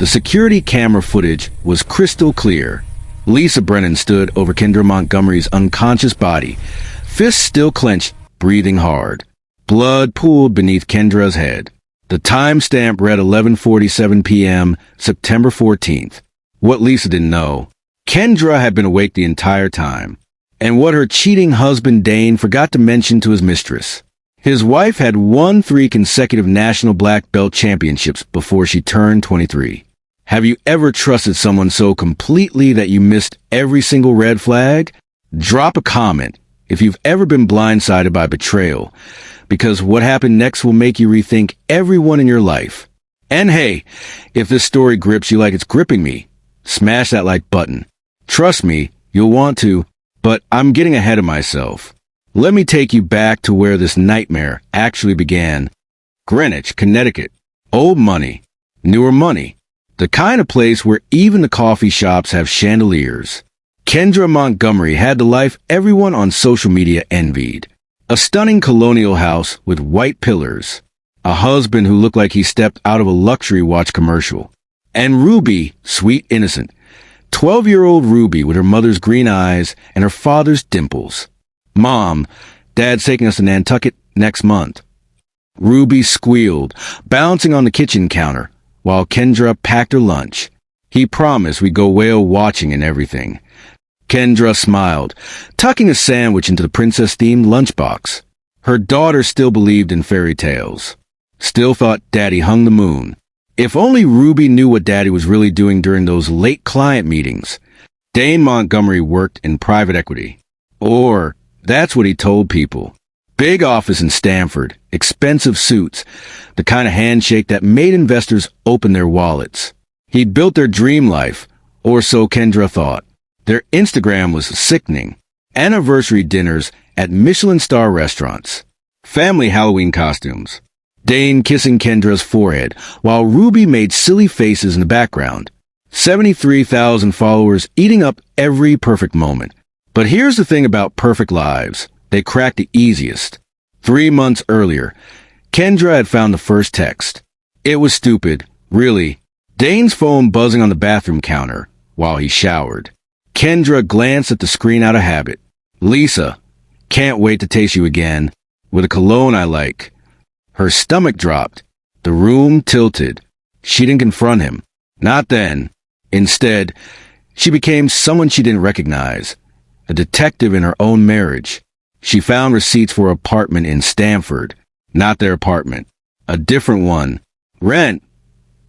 The security camera footage was crystal clear. Lisa Brennan stood over Kendra Montgomery's unconscious body, fists still clenched, breathing hard. Blood pooled beneath Kendra's head. The timestamp read 11:47 p.m., September 14th. What Lisa didn't know, Kendra had been awake the entire time, and what her cheating husband Dane forgot to mention to his mistress. His wife had won 3 consecutive national black belt championships before she turned 23. Have you ever trusted someone so completely that you missed every single red flag? Drop a comment if you've ever been blindsided by betrayal, because what happened next will make you rethink everyone in your life. And hey, if this story grips you like it's gripping me, smash that like button. Trust me, you'll want to, but I'm getting ahead of myself. Let me take you back to where this nightmare actually began. Greenwich, Connecticut. Old money. Newer money. The kind of place where even the coffee shops have chandeliers. Kendra Montgomery had the life everyone on social media envied. A stunning colonial house with white pillars. A husband who looked like he stepped out of a luxury watch commercial. And Ruby, sweet innocent. 12-year-old Ruby with her mother's green eyes and her father's dimples. Mom, Dad's taking us to Nantucket next month. Ruby squealed, bouncing on the kitchen counter, while Kendra packed her lunch. He promised we'd go whale watching and everything. Kendra smiled, tucking a sandwich into the princess-themed lunchbox. Her daughter still believed in fairy tales. Still thought Daddy hung the moon. If only Ruby knew what Daddy was really doing during those late client meetings. Dane Montgomery worked in private equity. Or, that's what he told people. Big office in Stamford, expensive suits, the kind of handshake that made investors open their wallets. He'd built their dream life, or so Kendra thought. Their Instagram was sickening. Anniversary dinners at Michelin star restaurants. Family Halloween costumes. Dane kissing Kendra's forehead, while Ruby made silly faces in the background. 73,000 followers eating up every perfect moment. But here's the thing about perfect lives. They crack the easiest. 3 months earlier, Kendra had found the first text. It was stupid, really. Dane's phone buzzing on the bathroom counter while he showered. Kendra glanced at the screen out of habit. Lisa, can't wait to taste you again. With a cologne I like. Her stomach dropped. The room tilted. She didn't confront him. Not then. Instead, she became someone she didn't recognize. A detective in her own marriage. She found receipts for an apartment in Stamford. Not their apartment. A different one. Rent.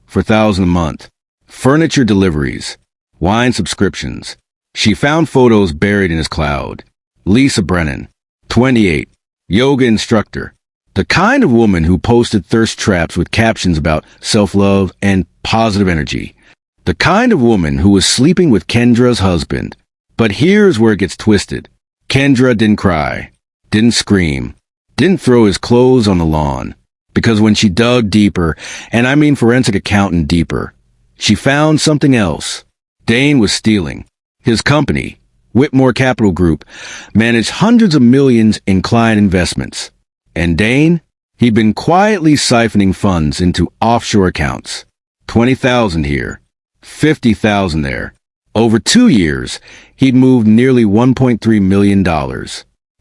For $1,000 a month. Furniture deliveries. Wine subscriptions. She found photos buried in his cloud. Lisa Brennan. 28. Yoga instructor. The kind of woman who posted thirst traps with captions about self-love and positive energy. The kind of woman who was sleeping with Kendra's husband. But here's where it gets twisted. Kendra didn't cry, didn't scream, didn't throw his clothes on the lawn. Because when she dug deeper, and I mean forensic accountant deeper, she found something else. Dane was stealing. His company, Whitmore Capital Group, managed hundreds of millions in client investments. And Dane? He'd been quietly siphoning funds into offshore accounts. 20,000 here, 50,000 there. Over 2 years, he'd moved nearly $1.3 million.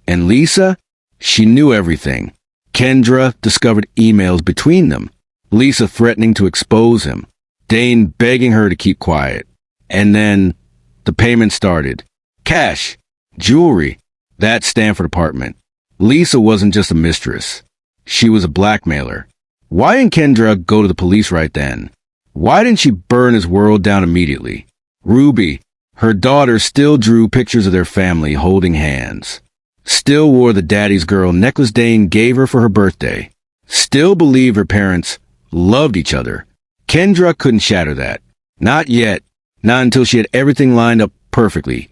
And Lisa? She knew everything. Kendra discovered emails between them. Lisa threatening to expose him. Dane begging her to keep quiet. And then, the payment started. Cash. Jewelry. That Stanford apartment. Lisa wasn't just a mistress. She was a blackmailer. Why didn't Kendra go to the police right then? Why didn't she burn his world down immediately? Ruby, her daughter, still drew pictures of their family holding hands. Still wore the daddy's girl necklace Dane gave her for her birthday. Still believed her parents loved each other. Kendra couldn't shatter that. Not yet. Not until she had everything lined up perfectly.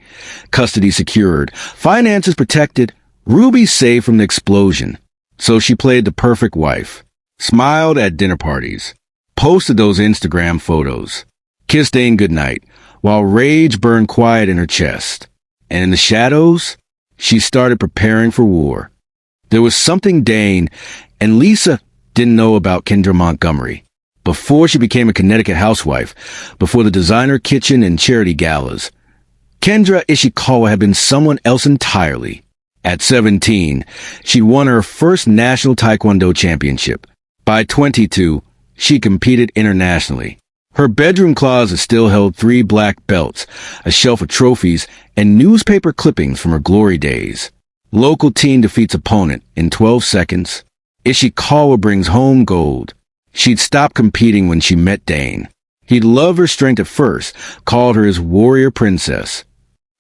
Custody secured. Finances protected. Ruby safe from the explosion. So she played the perfect wife. Smiled at dinner parties. Posted those Instagram photos. Kissed Dane goodnight, while rage burned quiet in her chest. And in the shadows, she started preparing for war. There was something Dane and Lisa didn't know about Kendra Montgomery, before she became a Connecticut housewife, before the designer kitchen and charity galas. Kendra Ishikawa had been someone else entirely. At 17, she won her first national Taekwondo championship. By 22, she competed internationally. Her bedroom closet still held 3 black belts, a shelf of trophies, and newspaper clippings from her glory days. Local teen defeats opponent in 12 seconds. Ishikawa brings home gold. She'd stopped competing when she met Dane. He'd loved her strength at first, called her his warrior princess.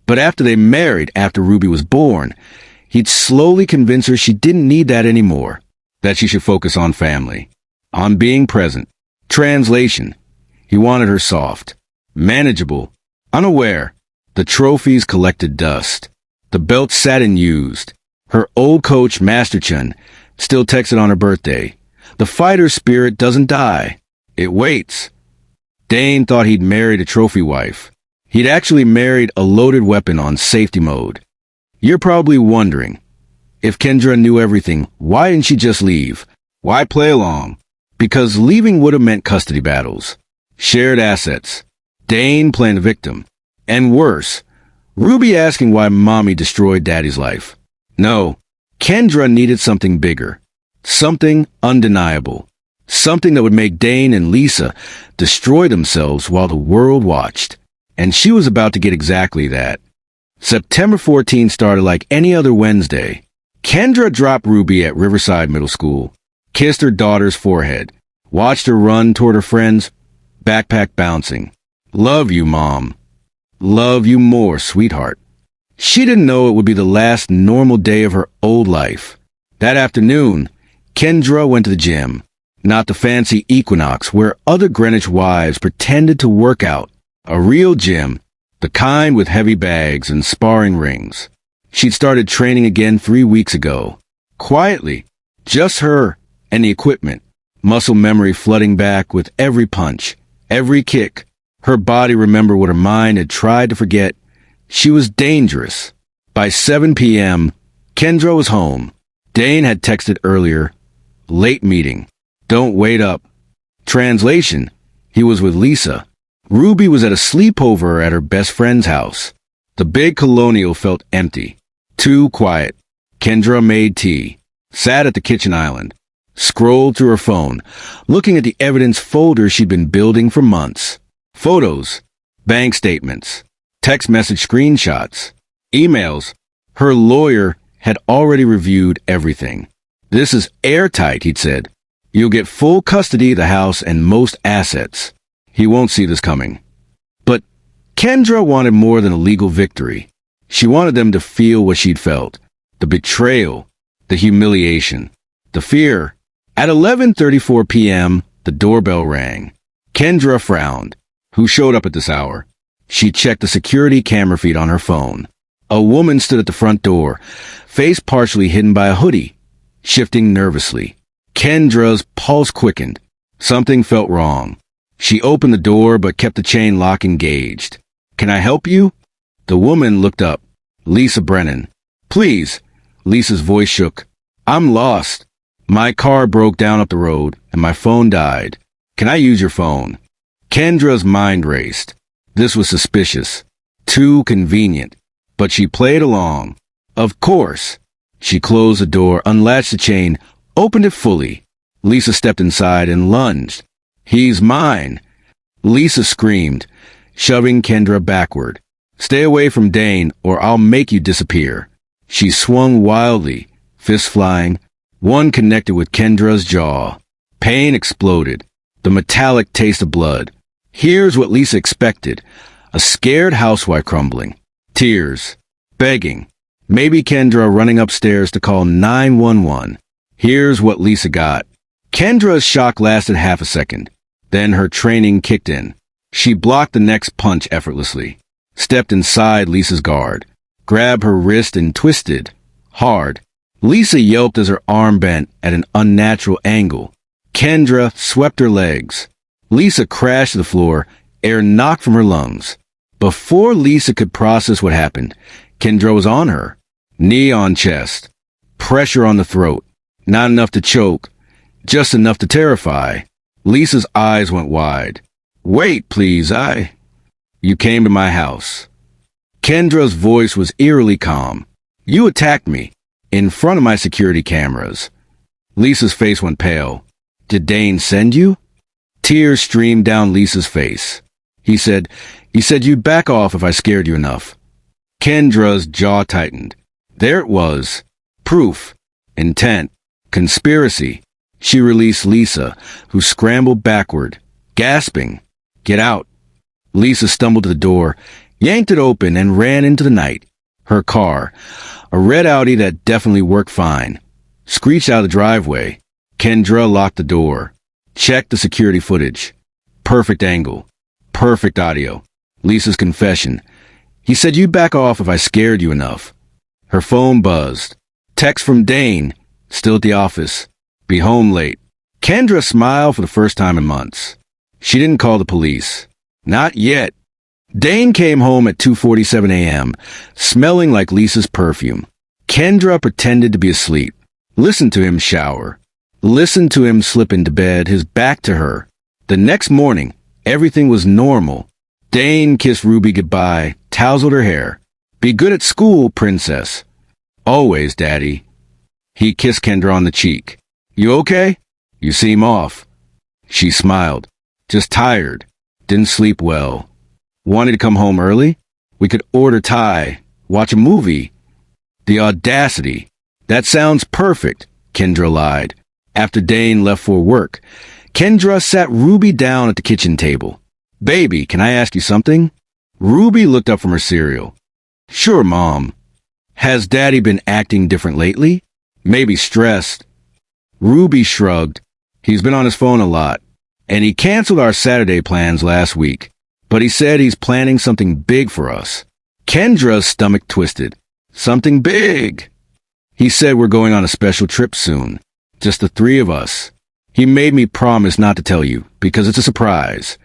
But after they married, after Ruby was born, he'd slowly convince her she didn't need that anymore, that she should focus on family, on being present. Translation: he wanted her soft, manageable, unaware. The trophies collected dust. The belt sat unused. Her old coach, Master Chun, still texted on her birthday. The fighter's spirit doesn't die. It waits. Dane thought he'd married a trophy wife. He'd actually married a loaded weapon on safety mode. You're probably wondering, if Kendra knew everything, why didn't she just leave? Why play along? Because leaving would have meant custody battles, shared assets, Dane playing the victim, and worse, Ruby asking why mommy destroyed daddy's life. No, Kendra needed something bigger, something undeniable, something that would make Dane and Lisa destroy themselves while the world watched. And she was about to get exactly that. September 14 started like any other Wednesday. Kendra dropped Ruby at Riverside Middle School, kissed her daughter's forehead, watched her run toward her friends, backpack bouncing. Love you, Mom. Love you more, sweetheart. She didn't know it would be the last normal day of her old life. That afternoon, Kendra went to the gym, not the fancy Equinox where other Greenwich wives pretended to work out. A real gym, the kind with heavy bags and sparring rings. She'd started training again 3 weeks ago. Quietly, just her and the equipment, muscle memory flooding back with every punch, every kick. Her body remembered what her mind had tried to forget. She was dangerous. By 7 p.m., Kendra was home. Dane had texted earlier, late meeting, don't wait up. Translation: he was with Lisa. Ruby was at a sleepover at her best friend's house. The big colonial felt empty, too quiet. Kendra made tea, sat at the kitchen island, scrolled through her phone, looking at the evidence folder she'd been building for months. Photos, bank statements, text message screenshots, emails. Her lawyer had already reviewed everything. This is airtight, he'd said. You'll get full custody of the house and most assets. He won't see this coming. But Kendra wanted more than a legal victory. She wanted them to feel what she'd felt. The betrayal, the humiliation, the fear. At 11:34 p.m., the doorbell rang. Kendra frowned. Who showed up at this hour? She checked the security camera feed on her phone. A woman stood at the front door, face partially hidden by a hoodie, shifting nervously. Kendra's pulse quickened. Something felt wrong. She opened the door but kept the chain lock engaged. Can I help you? The woman looked up. Lisa Brennan. Please. Lisa's voice shook. I'm lost. My car broke down up the road and my phone died. Can I use your phone? Kendra's mind raced. This was suspicious. Too convenient. But she played along. Of course. She closed the door, unlatched the chain, opened it fully. Lisa stepped inside and lunged. He's mine. Lisa screamed, shoving Kendra backward. Stay away from Dane or I'll make you disappear. She swung wildly, fists flying. One connected with Kendra's jaw. Pain exploded. The metallic taste of blood. Here's what Lisa expected. A scared housewife crumbling. Tears. Begging. Maybe Kendra running upstairs to call 911. Here's what Lisa got. Kendra's shock lasted half a second. Then her training kicked in. She blocked the next punch effortlessly, stepped inside Lisa's guard, grabbed her wrist and twisted. Hard. Lisa yelped as her arm bent at an unnatural angle. Kendra swept her legs. Lisa crashed to the floor, air knocked from her lungs. Before Lisa could process what happened, Kendra was on her. Knee on chest. Pressure on the throat. Not enough to choke, just enough to terrify. Lisa's eyes went wide. Wait, please, You came to my house. Kendra's voice was eerily calm. You attacked me, in front of my security cameras. Lisa's face went pale. Did Dane send you? Tears streamed down Lisa's face. He said you'd back off if I scared you enough. Kendra's jaw tightened. There it was. Proof. Intent. Conspiracy. She released Lisa, who scrambled backward, gasping. Get out. Lisa stumbled to the door, yanked it open, and ran into the night. Her car, a red Audi that definitely worked fine, screeched out of the driveway. Kendra locked the door, checked the security footage. Perfect angle. Perfect audio. Lisa's confession. He said you'd back off if I scared you enough. Her phone buzzed. Text from Dane, still at the office. Be home late. Kendra smiled for the first time in months. She didn't call the police. Not yet. Dane came home at 2:47 a.m., smelling like Lisa's perfume. Kendra pretended to be asleep. Listened to him shower. Listened to him slip into bed, his back to her. The next morning, everything was normal. Dane kissed Ruby goodbye, tousled her hair. Be good at school, princess. Always, Daddy. He kissed Kendra on the cheek. You okay? You seem off. She smiled. Just tired. Didn't sleep well. Wanted to come home early? We could order Thai, watch a movie. The audacity. That sounds perfect, Kendra lied. After Dane left for work, Kendra sat Ruby down at the kitchen table. Baby, can I ask you something? Ruby looked up from her cereal. Sure, Mom. Has Daddy been acting different lately? Maybe stressed. Ruby shrugged. He's been on his phone a lot, and he canceled our Saturday plans last week. But he said he's planning something big for us. Kendra's stomach twisted. Something big. He said we're going on a special trip soon. Just the three of us. He made me promise not to tell you, because it's a surprise.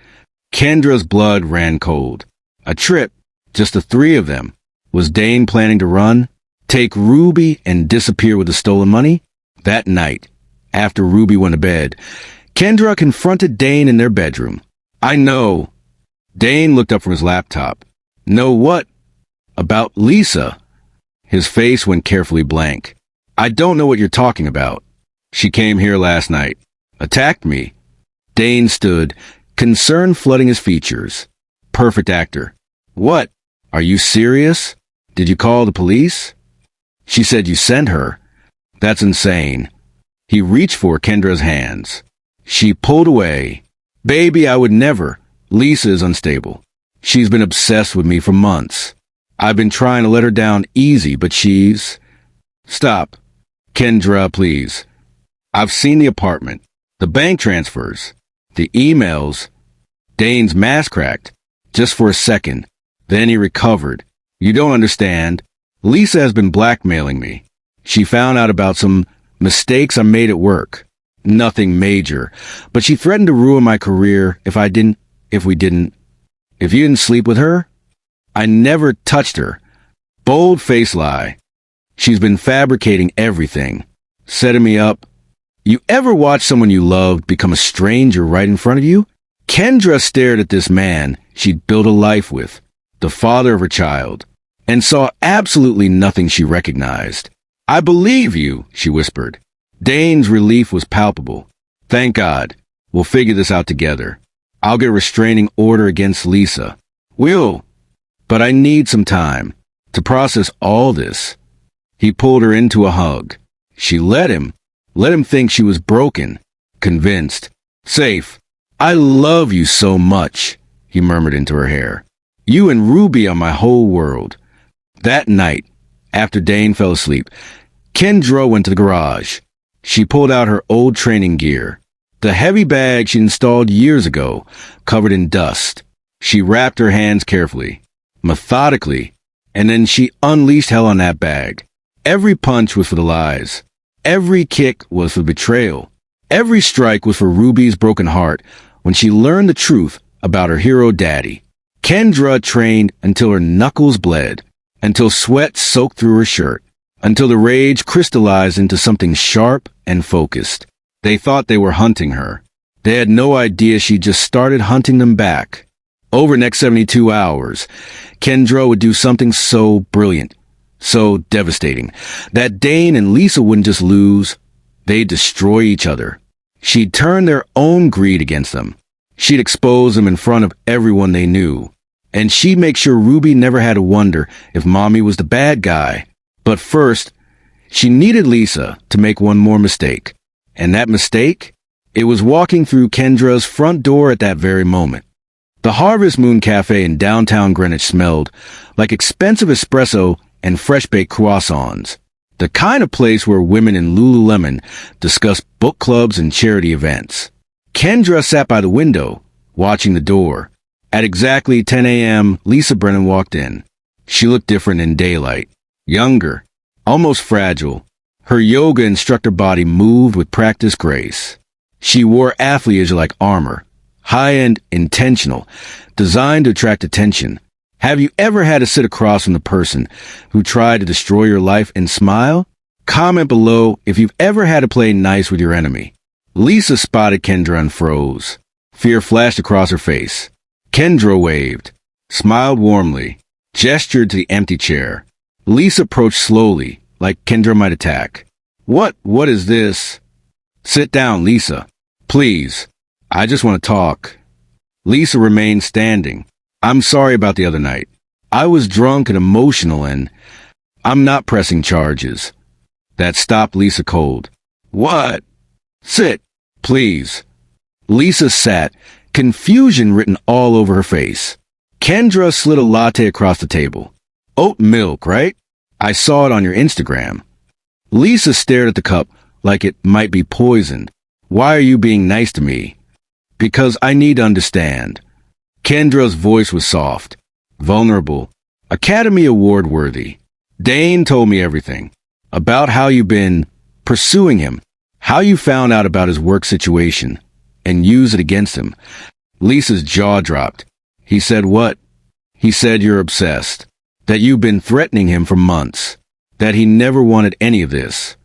Kendra's blood ran cold. A trip, just the three of them. Was Dane planning to run? Take Ruby and disappear with the stolen money? That night, after Ruby went to bed, Kendra confronted Dane in their bedroom. I know. Dane looked up from his laptop. Know what? About Lisa. His face went carefully blank. I don't know what you're talking about. She came here last night. Attacked me. Dane stood, concern flooding his features. Perfect actor. What? Are you serious? Did you call the police? She said you sent her. That's insane. He reached for Kendra's hands. She pulled away. Baby, I would never. Lisa is unstable. She's been obsessed with me for months. I've been trying to let her down easy, but she's... Stop. Kendra, please. I've seen the apartment, the bank transfers, the emails. Dane's mask cracked, just for a second. Then he recovered. You don't understand. Lisa has been blackmailing me. She found out about some mistakes I made at work. Nothing major, but she threatened to ruin my career if you didn't sleep with her. I never touched her. Bold-faced lie. She's been fabricating everything, setting me up. You ever watch someone you loved become a stranger right in front of you? Kendra stared at this man she'd built a life with, the father of her child, and saw absolutely nothing she recognized. I believe you, she whispered. Dane's relief was palpable. Thank God. We'll figure this out together. I'll get a restraining order against Lisa. But I need some time to process all this. He pulled her into a hug. She let him think she was broken, convinced, safe. I love you so much, he murmured into her hair. You and Ruby are my whole world. That night, after Dane fell asleep, Kendra went to the garage. She pulled out her old training gear, the heavy bag she installed years ago, covered in dust. She wrapped her hands carefully, methodically, and then she unleashed hell on that bag. Every punch was for the lies. Every kick was for betrayal. Every strike was for Ruby's broken heart when she learned the truth about her hero daddy. Kendra trained until her knuckles bled, until sweat soaked through her shirt, until the rage crystallized into something sharp and focused. They thought they were hunting her, They had no idea she just started hunting them back. Over the next 72 hours, Kendra would do something so brilliant, so devastating, that Dane and Lisa wouldn't just lose, they'd destroy each other. She'd turn their own greed against them. She'd expose them in front of everyone they knew. And she'd make sure Ruby never had to wonder if Mommy was the bad guy. But first, she needed Lisa to make one more mistake. And that mistake? It was walking through Kendra's front door at that very moment. The Harvest Moon Cafe in downtown Greenwich smelled like expensive espresso and fresh-baked croissants. The kind of place where women in Lululemon discuss book clubs and charity events. Kendra sat by the window, watching the door. At exactly 10 a.m., Lisa Brennan walked in. She looked different in daylight. Younger, almost fragile. Her yoga instructor body moved with practiced grace. She wore athleisure-like armor, high-end, intentional, designed to attract attention. Have you ever had to sit across from the person who tried to destroy your life and smile? Comment below if you've ever had to play nice with your enemy. Lisa spotted Kendra and froze. Fear flashed across her face. Kendra waved, smiled warmly, gestured to the empty chair. Lisa approached slowly, like Kendra might attack. What is this? Sit down, Lisa. Please. I just want to talk. Lisa remained standing. I'm sorry about the other night. I was drunk and emotional and I'm not pressing charges. That stopped Lisa cold. What? Sit, please. Lisa sat, confusion written all over her face. Kendra slid a latte across the table. Oat milk, right? I saw it on your Instagram. Lisa stared at the cup like it might be poisoned. Why are you being nice to me? Because I need to understand. Kendra's voice was soft, vulnerable, Academy Award worthy. Dane told me everything. About how you've been pursuing him, how you found out about his work situation, and used it against him. Lisa's jaw dropped. He said what? He said you're obsessed, that you've been threatening him for months, that he never wanted any of this.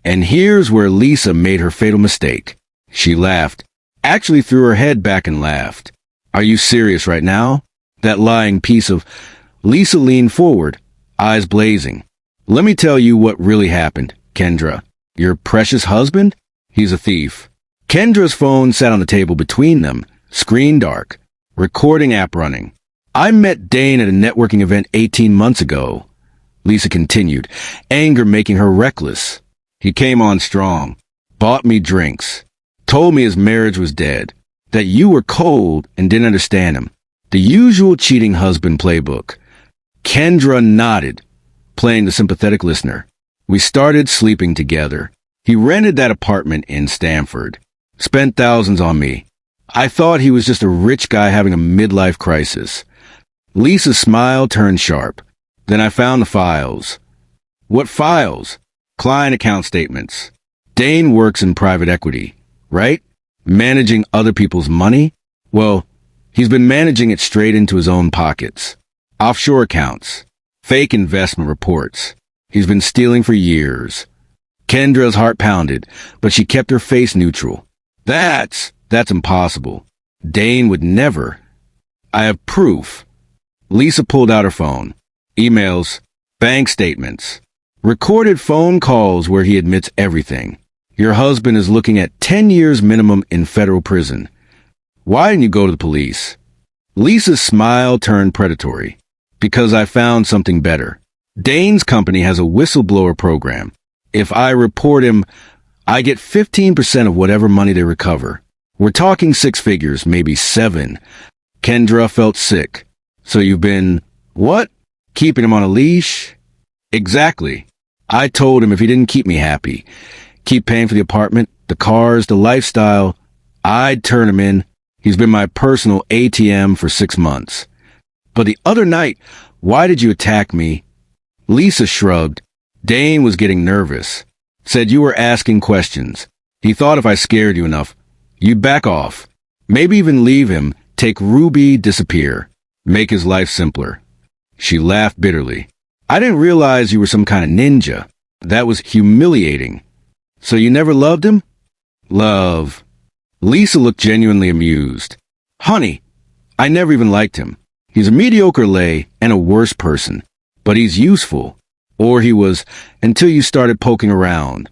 And here's where Lisa made her fatal mistake. She laughed, actually threw her head back and laughed. Are you serious right now? That lying piece of... Lisa leaned forward, eyes blazing. Let me tell you what really happened, Kendra. Your precious husband? He's a thief. Kendra's phone sat on the table between them, screen dark, recording app running. I met Dane at a networking event 18 months ago. Lisa continued, anger making her reckless. He came on strong, bought me drinks, told me his marriage was dead, that you were cold and didn't understand him. The usual cheating husband playbook. Kendra nodded, playing the sympathetic listener. We started sleeping together. He rented that apartment in Stamford. Spent thousands on me. I thought he was just a rich guy having a midlife crisis. Lisa's smile turned sharp. Then I found the files. What files? Client account statements. Dane works in private equity, right? Managing other people's money? Well, he's been managing it straight into his own pockets. Offshore accounts. Fake investment reports. He's been stealing for years. Kendra's heart pounded, but she kept her face neutral. That's impossible. Dane would never. I have proof. Lisa pulled out her phone. Emails, bank statements, recorded phone calls where he admits everything. Your husband is looking at 10 years minimum in federal prison. Why didn't you go to the police? Lisa's smile turned predatory. Because I found something better. Dane's company has a whistleblower program. If I report him, I get 15% of whatever money they recover. We're talking 6 figures, maybe 7. Kendra felt sick. So you've been, what? Keeping him on a leash? Exactly. I told him if he didn't keep me happy, keep paying for the apartment, the cars, the lifestyle, I'd turn him in. He's been my personal ATM for 6 months. But the other night, why did you attack me? Lisa shrugged. Dane was getting nervous. Said you were asking questions. He thought if I scared you enough, you'd back off. Maybe even leave him, take Ruby, disappear. Make his life simpler. She laughed bitterly. I didn't realize you were some kind of ninja. That was humiliating. So you never loved him? Love. Lisa looked genuinely amused. Honey, I never even liked him. He's a mediocre lay and a worse person, but he's useful. Or he was, until you started poking around.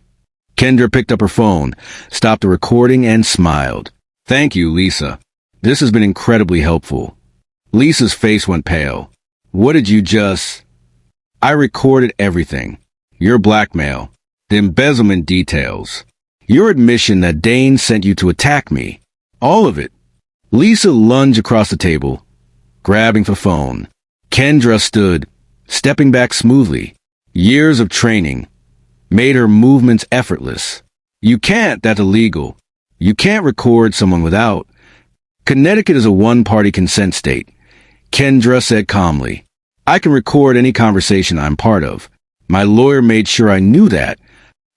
Kendra picked up her phone, stopped the recording, and smiled. Thank you, Lisa. This has been incredibly helpful. Lisa's face went pale. What did you just... I recorded everything. Your blackmail. The embezzlement details. Your admission that Dane sent you to attack me. All of it. Lisa lunged across the table, grabbing the phone. Kendra stood, stepping back smoothly. Years of training made her movements effortless. You can't, that's illegal. You can't record someone without. Connecticut is a one-party consent state. Kendra said calmly. I can record any conversation I'm part of. My lawyer made sure I knew that.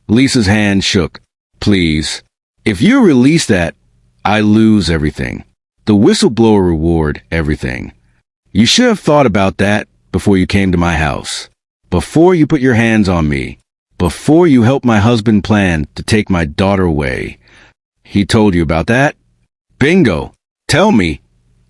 Lisa's hand shook. Please. If you release that, I lose everything. The whistleblower reward, everything. You should have thought about that before you came to my house. Before you put your hands on me. Before you helped my husband plan to take my daughter away. He told you about that? Bingo. Tell me,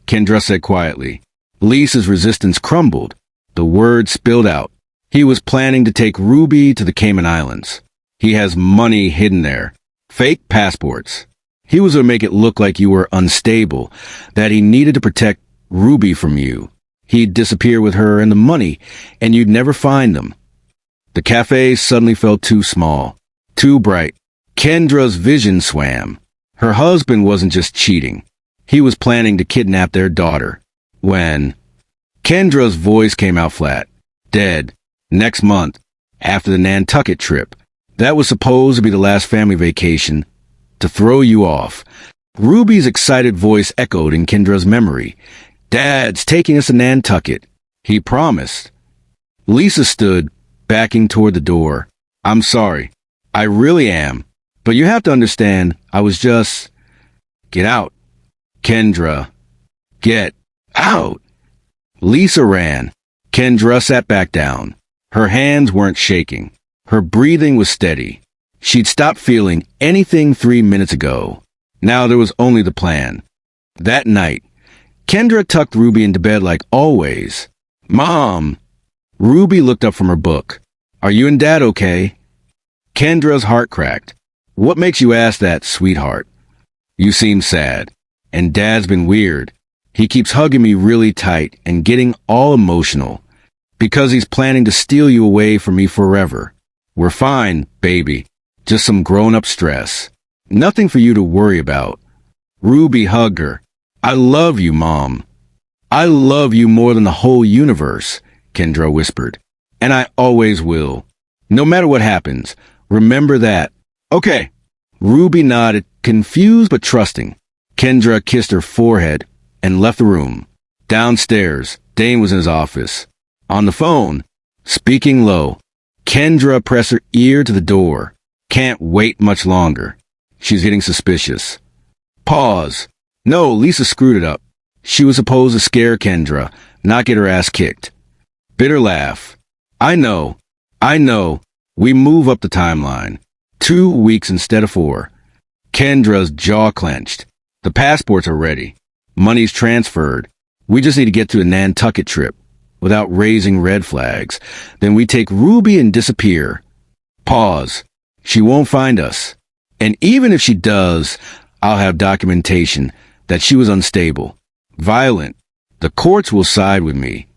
Kendra said quietly. Lisa's resistance crumbled. The words spilled out. He was planning to take Ruby to the Cayman Islands. He has money hidden there. Fake passports. He was going to make it look like you were unstable, that he needed to protect Ruby from you. He'd disappear with her and the money, and you'd never find them. The cafe suddenly felt too small, too bright. Kendra's vision swam. Her husband wasn't just cheating. He was planning to kidnap their daughter. When Kendra's voice came out flat. Dead. Next month. After the Nantucket trip. That was supposed to be the last family vacation. To throw you off. Ruby's excited voice echoed in Kendra's memory. Dad's taking us to Nantucket. He promised. Lisa stood, backing toward the door. I'm sorry. I really am. But you have to understand, I was just... Get out. Kendra. Get out. Lisa ran. Kendra sat back down. Her hands weren't shaking. Her breathing was steady. She'd stopped feeling anything 3 minutes ago. Now there was only the plan. That night, Kendra tucked Ruby into bed like always. Mom! Ruby looked up from her book. Are you and Dad okay? Kendra's heart cracked. What makes you ask that, sweetheart? You seem sad. And Dad's been weird. He keeps hugging me really tight and getting all emotional. Because he's planning to steal you away from me forever. We're fine, baby. Just some grown-up stress. Nothing for you to worry about. Ruby hugged her. I love you, Mom. I love you more than the whole universe, Kendra whispered. And I always will. No matter what happens, remember that. Okay. Ruby nodded, confused but trusting. Kendra kissed her forehead and left the room. Downstairs, Dane was in his office. On the phone, speaking low. Kendra pressed her ear to the door. Can't wait much longer. She's getting suspicious. Pause. No, Lisa screwed it up. She was supposed to scare Kendra, not get her ass kicked. Bitter laugh. I know. We move up the timeline. 2 weeks instead of 4. Kendra's jaw clenched. The passports are ready. Money's transferred. We just need to get to the Nantucket trip without raising red flags. Then we take Ruby and disappear. Pause. She won't find us. And even if she does, I'll have documentation that she was unstable, violent. The courts will side with me.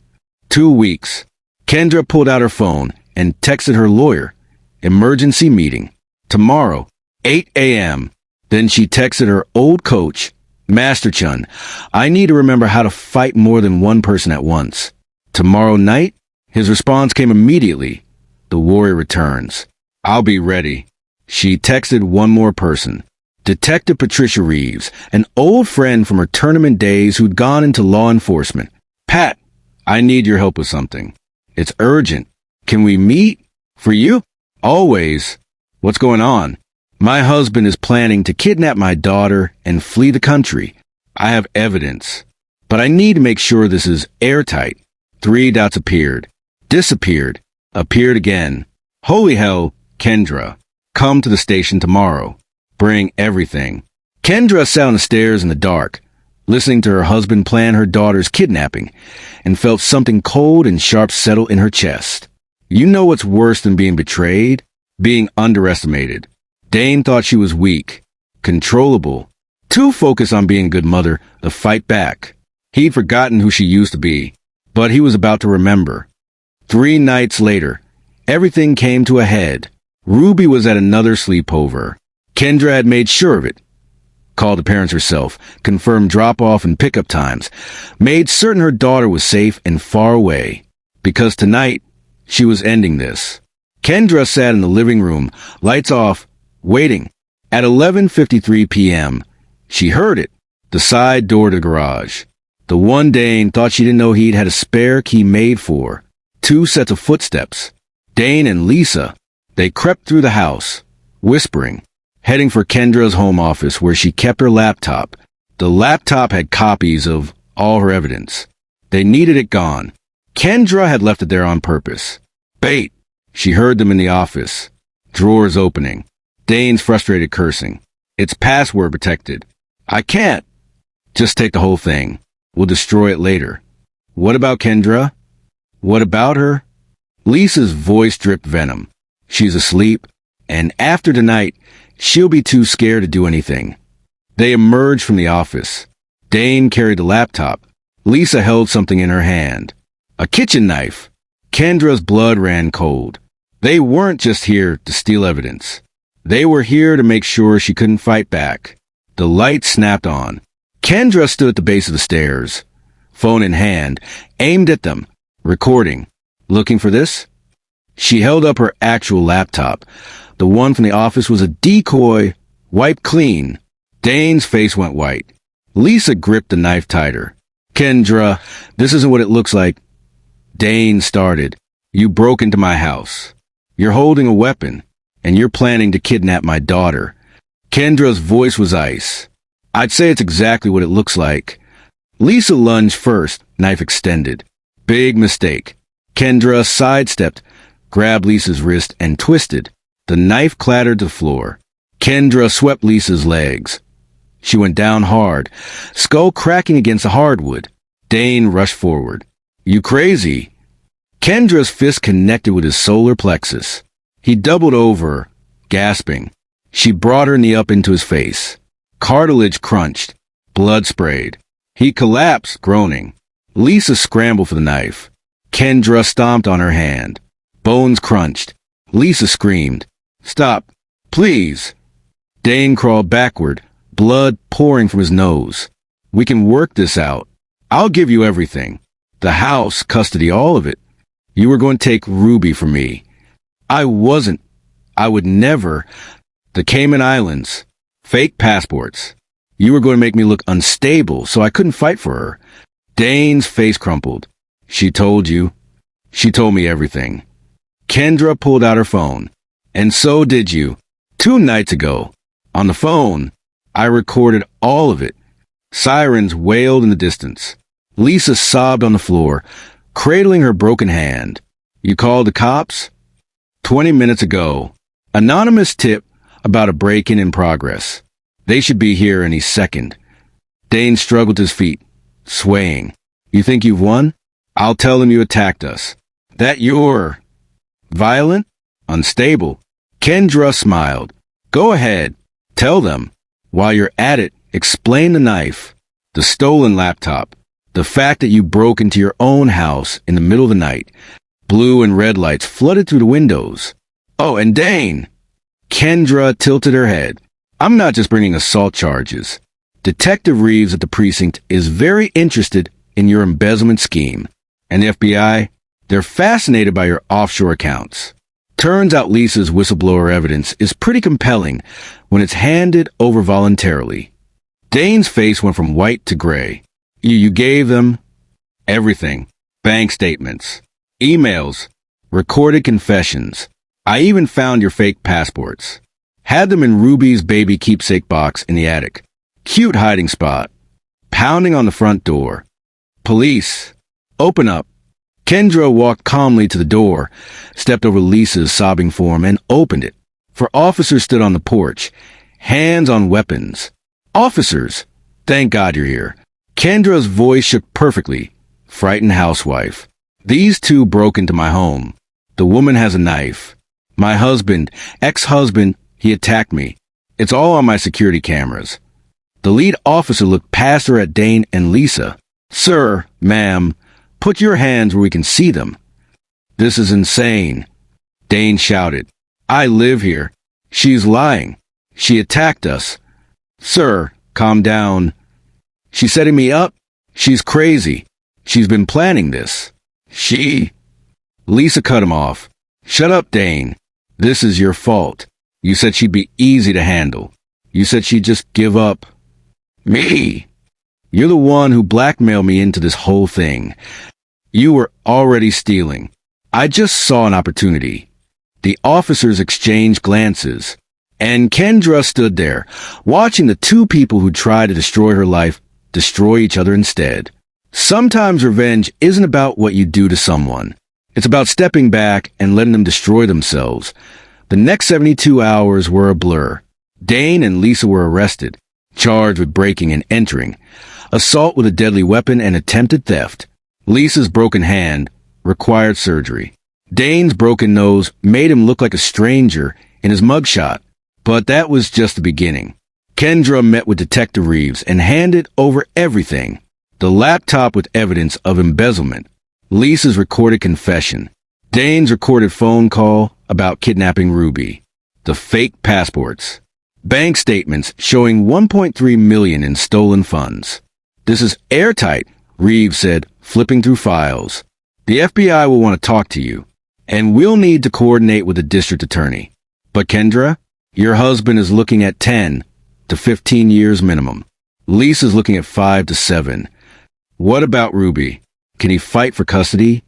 2 weeks. Kendra pulled out her phone and texted her lawyer. Emergency meeting. Tomorrow, 8 a.m. Then she texted her old coach, Master Chun. I need to remember how to fight more than one person at once. Tomorrow night, his response came immediately. The warrior returns. I'll be ready. She texted one more person. Detective Patricia Reeves, an old friend from her tournament days who'd gone into law enforcement. Pat, I need your help with something. It's urgent. Can we meet? For you? Always. What's going on? My husband is planning to kidnap my daughter and flee the country. I have evidence. But I need to make sure this is airtight. 3 dots appeared. Disappeared. Appeared again. Holy hell, Kendra. Come to the station tomorrow. Bring everything. Kendra sat on the stairs in the dark, listening to her husband plan her daughter's kidnapping, and felt something cold and sharp settle in her chest. You know what's worse than being betrayed? Being underestimated. Dane thought she was weak, controllable, too focused on being a good mother to fight back. He'd forgotten who she used to be, but he was about to remember. 3 nights later, everything came to a head. Ruby was at another sleepover. Kendra had made sure of it. Called the parents herself, confirmed drop-off and pickup times, made certain her daughter was safe and far away. Because tonight, she was ending this. Kendra sat in the living room, lights off, waiting. At 11:53 p.m., she heard it, the side door to the garage. The one Dane thought she didn't know he'd had a spare key made for. 2 sets of footsteps. Dane and Lisa. They crept through the house, whispering, heading for Kendra's home office where she kept her laptop. The laptop had copies of all her evidence. They needed it gone. Kendra had left it there on purpose. Bait! She heard them in the office. Drawers opening. Dane's frustrated cursing. It's password protected. I can't. Just take the whole thing. We'll destroy it later. What about Kendra? What about her? Lisa's voice dripped venom. She's asleep, and after tonight, she'll be too scared to do anything. They emerged from the office. Dane carried the laptop. Lisa held something in her hand. A kitchen knife. Kendra's blood ran cold. They weren't just here to steal evidence. They were here to make sure she couldn't fight back. The light snapped on. Kendra stood at the base of the stairs, phone in hand, aimed at them, recording. Looking for this? She held up her actual laptop. The one from the office was a decoy, wiped clean. Dane's face went white. Lisa gripped the knife tighter. Kendra, this isn't what it looks like. Dane started. You broke into my house. You're holding a weapon, and you're planning to kidnap my daughter. Kendra's voice was ice. I'd say it's exactly what it looks like. Lisa lunged first, knife extended. Big mistake. Kendra sidestepped, grabbed Lisa's wrist, and twisted. The knife clattered to the floor. Kendra swept Lisa's legs. She went down hard, skull cracking against the hardwood. Dane rushed forward. You crazy? Kendra's fist connected with his solar plexus. He doubled over, gasping. She brought her knee up into his face. Cartilage crunched. Blood sprayed. He collapsed, groaning. Lisa scrambled for the knife. Kendra stomped on her hand. Bones crunched. Lisa screamed. Stop, please. Dane crawled backward, blood pouring from his nose. We can work this out. I'll give you everything. The house, custody, all of it. You were going to take Ruby from me. I wasn't. I would never. The Cayman Islands. Fake passports. You were going to make me look unstable, so I couldn't fight for her. Dane's face crumpled. She told you. She told me everything. Kendra pulled out her phone. And so did you. 2 nights ago. On the phone. I recorded all of it. Sirens wailed in the distance. Lisa sobbed on the floor, cradling her broken hand. You called the cops? 20 minutes ago. Anonymous tip about a break-in in progress. They should be here any second. Dane struggled to his feet, swaying. You think you've won? I'll tell them you attacked us. That you're violent? Unstable? Kendra smiled. Go ahead. Tell them. While you're at it, explain the knife, the stolen laptop, the fact that you broke into your own house in the middle of the night. Blue and red lights flooded through the windows. Oh, and Dane! Kendra tilted her head. I'm not just bringing assault charges. Detective Reeves at the precinct is very interested in your embezzlement scheme. And the FBI, they're fascinated by your offshore accounts. Turns out Lisa's whistleblower evidence is pretty compelling when it's handed over voluntarily. Dane's face went from white to gray. You gave them everything. Bank statements, emails, recorded confessions. I even found your fake passports. Had them in Ruby's baby keepsake box in the attic. Cute hiding spot. Pounding on the front door. Police. Open up. Kendra walked calmly to the door, stepped over Lisa's sobbing form, and opened it. 4 officers stood on the porch, hands on weapons. Officers! Thank God you're here. Kendra's voice shook perfectly. Frightened housewife. These two broke into my home. The woman has a knife. My husband, ex-husband, he attacked me. It's all on my security cameras. The lead officer looked past her at Dane and Lisa. Sir, ma'am, put your hands where we can see them. This is insane. Dane shouted. I live here. She's lying. She attacked us. Sir, calm down. She's setting me up. She's crazy. She's been planning this. Lisa cut him off. Shut up, Dane. This is your fault. You said she'd be easy to handle. You said she'd just give up. Me? You're the one who blackmailed me into this whole thing. You were already stealing. I just saw an opportunity. The officers exchanged glances, and Kendra stood there, watching the two people who tried to destroy her life destroy each other instead. Sometimes revenge isn't about what you do to someone. It's about stepping back and letting them destroy themselves. The next 72 hours were a blur. Dane and Lisa were arrested, charged with breaking and entering, assault with a deadly weapon, and attempted theft. Lisa's broken hand required surgery. Dane's broken nose made him look like a stranger in his mugshot, but that was just the beginning. Kendra met with Detective Reeves and handed over everything. The laptop with evidence of embezzlement, Lisa's recorded confession, Dane's recorded phone call about kidnapping Ruby, the fake passports, bank statements showing $1.3 million in stolen funds. This is airtight, Reeves said, flipping through files. The FBI will want to talk to you, and we'll need to coordinate with the district attorney. But Kendra, your husband is looking at 10 to 15 years minimum. Lisa's looking at 5 to 7. What about Ruby? Can he fight for custody?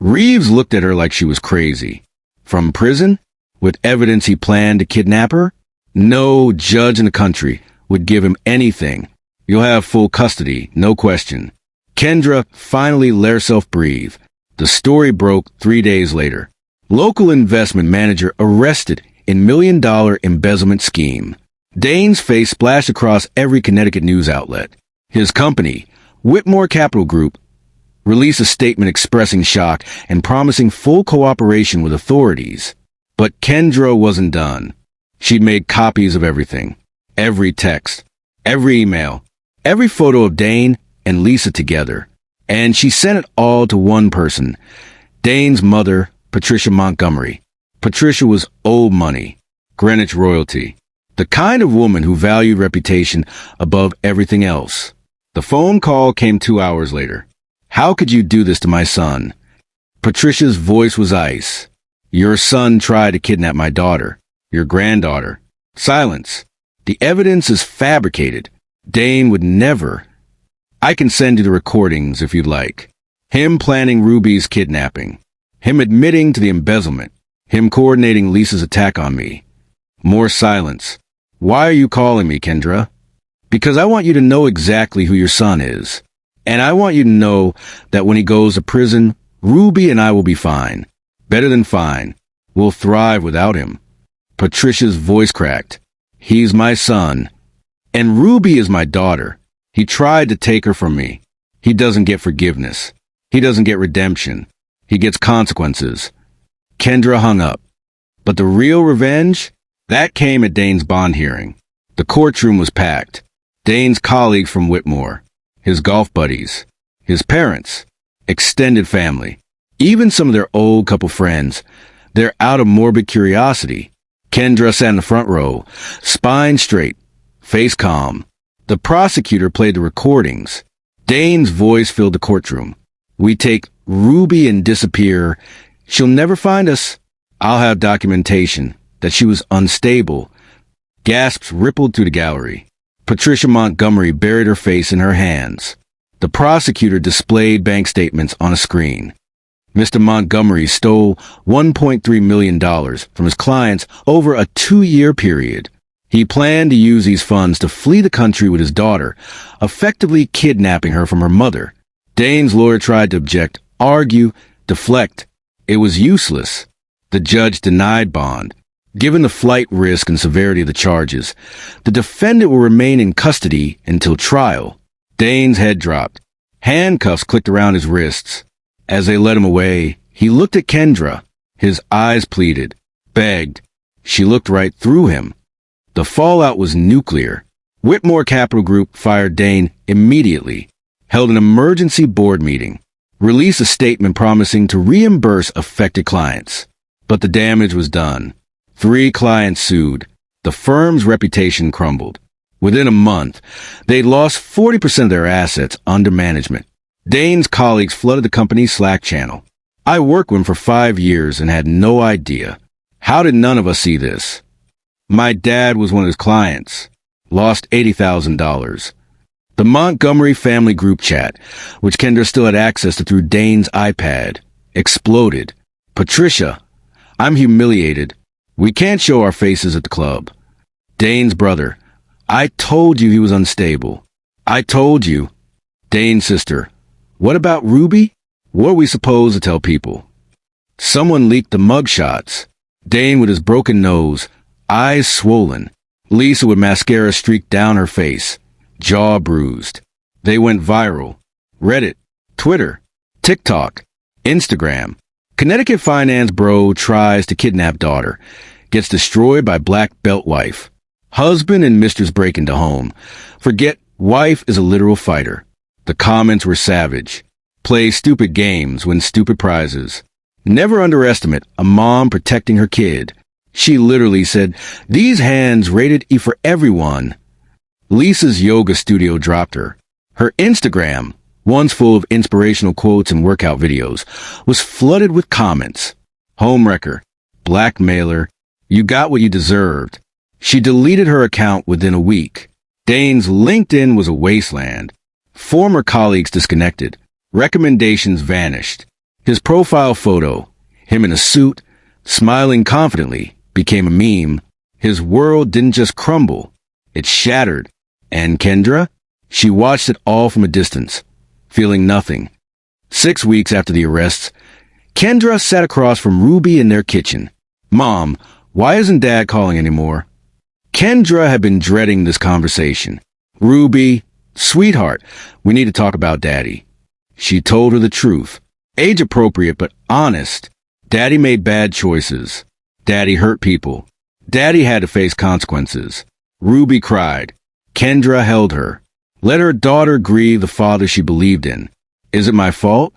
Reeves looked at her like she was crazy. From prison? With evidence he planned to kidnap her? No judge in the country would give him anything. You'll have full custody, no question. Kendra finally let herself breathe. The story broke 3 days later. Local investment manager arrested in $1 million embezzlement scheme. Dane's face splashed across every Connecticut news outlet. His company, Whitmore Capital Group, released a statement expressing shock and promising full cooperation with authorities. But Kendra wasn't done. She'd made copies of everything. Every text, every email, every photo of Dane and Lisa together. And she sent it all to one person, Dane's mother, Patricia Montgomery. Patricia was old money, Greenwich royalty, the kind of woman who valued reputation above everything else. The phone call came 2 hours later. How could you do this to my son? Patricia's voice was ice. Your son tried to kidnap my daughter, your granddaughter. Silence. The evidence is fabricated. Dane would never. I can send you the recordings if you'd like. Him planning Ruby's kidnapping. Him admitting to the embezzlement. Him coordinating Lisa's attack on me. More silence. Why are you calling me, Kendra? Because I want you to know exactly who your son is. And I want you to know that when he goes to prison, Ruby and I will be fine. Better than fine. We'll thrive without him. Patricia's voice cracked. He's my son. And Ruby is my daughter. He tried to take her from me. He doesn't get forgiveness. He doesn't get redemption. He gets consequences. Kendra hung up. But the real revenge? That came at Dane's bond hearing. The courtroom was packed. Dane's colleagues from Whitmore, his golf buddies, his parents, extended family, even some of their old couple friends. They're out of morbid curiosity. Kendra sat in the front row, spine straight, face calm. The prosecutor played the recordings. Dane's voice filled the courtroom. We take Ruby and disappear. She'll never find us. I'll have documentation that she was unstable. Gasps rippled through the gallery. Patricia Montgomery buried her face in her hands. The prosecutor displayed bank statements on a screen. Mr. Montgomery stole $1.3 million from his clients over a 2-year period. He planned to use these funds to flee the country with his daughter, effectively kidnapping her from her mother. Dane's lawyer tried to object, argue, deflect. It was useless. The judge denied bond. Given the flight risk and severity of the charges, the defendant will remain in custody until trial. Dane's head dropped. Handcuffs clicked around his wrists. As they led him away, he looked at Kendra. His eyes pleaded, begged. She looked right through him. The fallout was nuclear. Whitmore Capital Group fired Dane immediately, held an emergency board meeting, released a statement promising to reimburse affected clients. But the damage was done. 3 clients sued. The firm's reputation crumbled. Within a month, they'd lost 40% of their assets under management. Dane's colleagues flooded the company's Slack channel. I worked with him for 5 years and had no idea. How did none of us see this? My dad was one of his clients. Lost $80,000. The Montgomery family group chat, which Kendra still had access to through Dane's iPad, exploded. Patricia, I'm humiliated. We can't show our faces at the club. Dane's brother, I told you he was unstable. I told you. Dane's sister, what about Ruby? What are we supposed to tell people? Someone leaked the mugshots. Dane with his broken nose, eyes swollen. Lisa with mascara streaked down her face, jaw bruised. They went viral. Reddit, Twitter, TikTok, Instagram. Connecticut finance bro tries to kidnap daughter. Gets destroyed by black belt wife. Husband and mistress break into home. Forget wife is a literal fighter. The comments were savage. Play stupid games, win stupid prizes. Never underestimate a mom protecting her kid. She literally said, these hands rated E for everyone. Lisa's yoga studio dropped her. Her Instagram, once full of inspirational quotes and workout videos, was flooded with comments. Homewrecker, blackmailer, you got what you deserved. She deleted her account within a week. Dane's LinkedIn was a wasteland. Former colleagues disconnected. Recommendations vanished. His profile photo, him in a suit, smiling confidently, became a meme. His world didn't just crumble, it shattered. And Kendra? She watched it all from a distance, feeling nothing. 6 weeks after the arrests, Kendra sat across from Ruby in their kitchen. Mom, why isn't Dad calling anymore? Kendra had been dreading this conversation. Ruby, sweetheart, we need to talk about Daddy. She told her the truth. Age appropriate but honest. Daddy made bad choices. Daddy hurt people. Daddy had to face consequences. Ruby cried. Kendra held her. Let her daughter grieve the father she believed in. Is it my fault?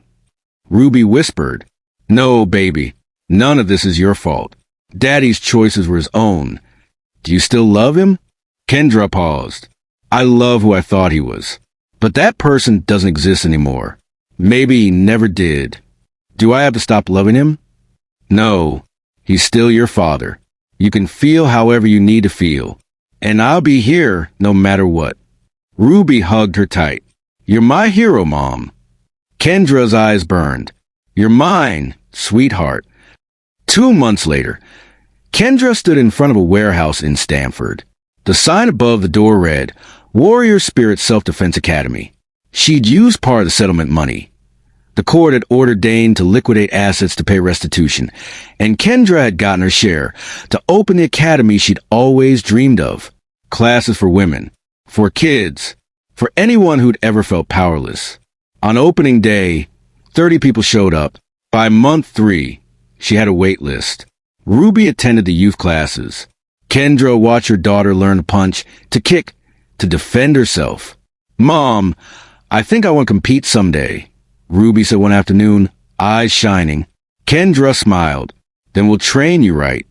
Ruby whispered. No, baby. None of this is your fault. Daddy's choices were his own. Do you still love him? Kendra paused. I love who I thought he was. But that person doesn't exist anymore. Maybe he never did. Do I have to stop loving him? No. He's still your father. You can feel however you need to feel. And I'll be here no matter what. Ruby hugged her tight. You're my hero, Mom. Kendra's eyes burned. You're mine, sweetheart. 2 months later, Kendra stood in front of a warehouse in Stamford. The sign above the door read, Warrior Spirit Self-Defense Academy. She'd used part of the settlement money. The court had ordered Dane to liquidate assets to pay restitution, and Kendra had gotten her share to open the academy she'd always dreamed of. Classes for women, for kids, for anyone who'd ever felt powerless. On opening day, 30 people showed up. By month 3, she had a wait list. Ruby attended the youth classes. Kendra watched her daughter learn to punch, to kick, to defend herself. Mom, I think I want to compete someday, Ruby said one afternoon, eyes shining. Kendra smiled. Then we'll train you right.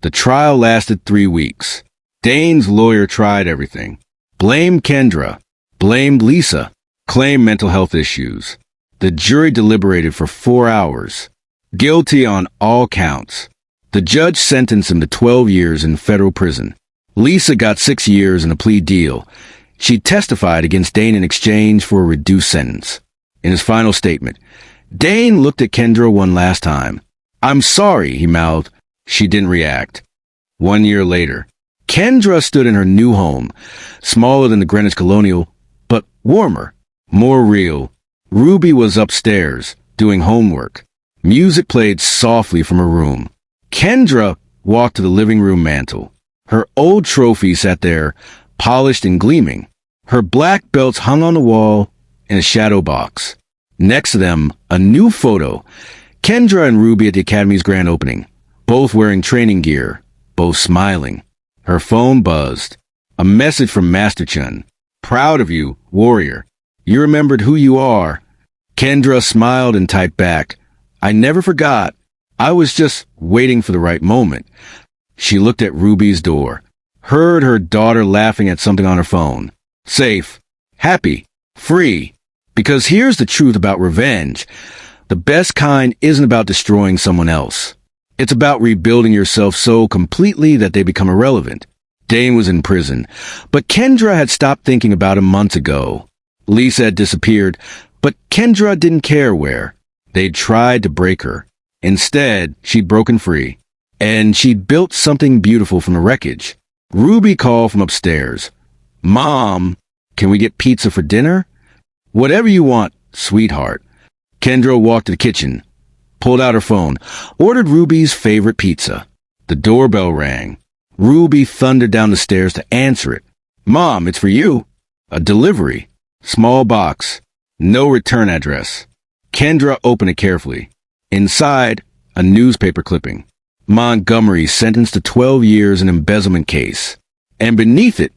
The trial lasted 3 weeks. Dane's lawyer tried everything. Blamed Kendra. Blamed Lisa. Claimed mental health issues. The jury deliberated for 4 hours. Guilty on all counts. The judge sentenced him to 12 years in federal prison. Lisa got 6 years in a plea deal. She testified against Dane in exchange for a reduced sentence. In his final statement, Dane looked at Kendra one last time. I'm sorry, he mouthed. She didn't react. 1 year later, Kendra stood in her new home, smaller than the Greenwich Colonial, but warmer, more real. Ruby was upstairs, doing homework. Music played softly from her room. Kendra walked to the living room mantel. Her old trophy sat there, polished and gleaming. Her black belts hung on the wall in a shadow box. Next to them, a new photo. Kendra and Ruby at the Academy's grand opening, both wearing training gear, both smiling. Her phone buzzed. A message from Master Chun. "Proud of you, warrior. You remembered who you are." Kendra smiled and typed back, "I never forgot. I was just waiting for the right moment." She looked at Ruby's door, heard her daughter laughing at something on her phone. Safe, happy, free. Because here's the truth about revenge. The best kind isn't about destroying someone else. It's about rebuilding yourself so completely that they become irrelevant. Dane was in prison, but Kendra had stopped thinking about him months ago. Lisa had disappeared, but Kendra didn't care where. They'd tried to break her. Instead, she'd broken free, and she'd built something beautiful from the wreckage. Ruby called from upstairs. "Mom, can we get pizza for dinner?" "Whatever you want, sweetheart." Kendra walked to the kitchen, pulled out her phone, ordered Ruby's favorite pizza. The doorbell rang. Ruby thundered down the stairs to answer it. "Mom, it's for you." A delivery. Small box. No return address. Kendra opened it carefully. Inside, a newspaper clipping. Montgomery sentenced to 12 years in embezzlement case. And beneath it,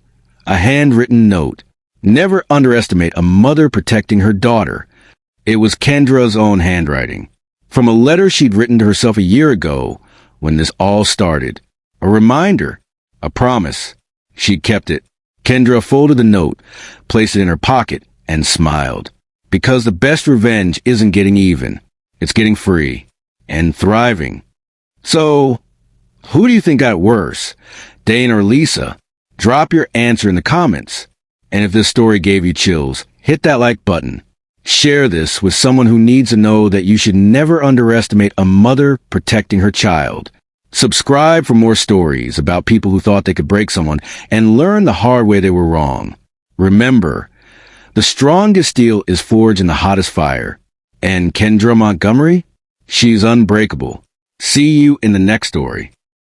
a handwritten note. Never underestimate a mother protecting her daughter. It was Kendra's own handwriting. From a letter she'd written to herself a year ago, when this all started. A reminder. A promise. She kept it. Kendra folded the note, placed it in her pocket, and smiled. Because the best revenge isn't getting even. It's getting free. And thriving. So, who do you think got worse? Dane or Lisa? Drop your answer in the comments. And if this story gave you chills, hit that like button. Share this with someone who needs to know that you should never underestimate a mother protecting her child. Subscribe for more stories about people who thought they could break someone and learn the hard way they were wrong. Remember, the strongest steel is forged in the hottest fire. And Kendra Montgomery? She's unbreakable. See you in the next story.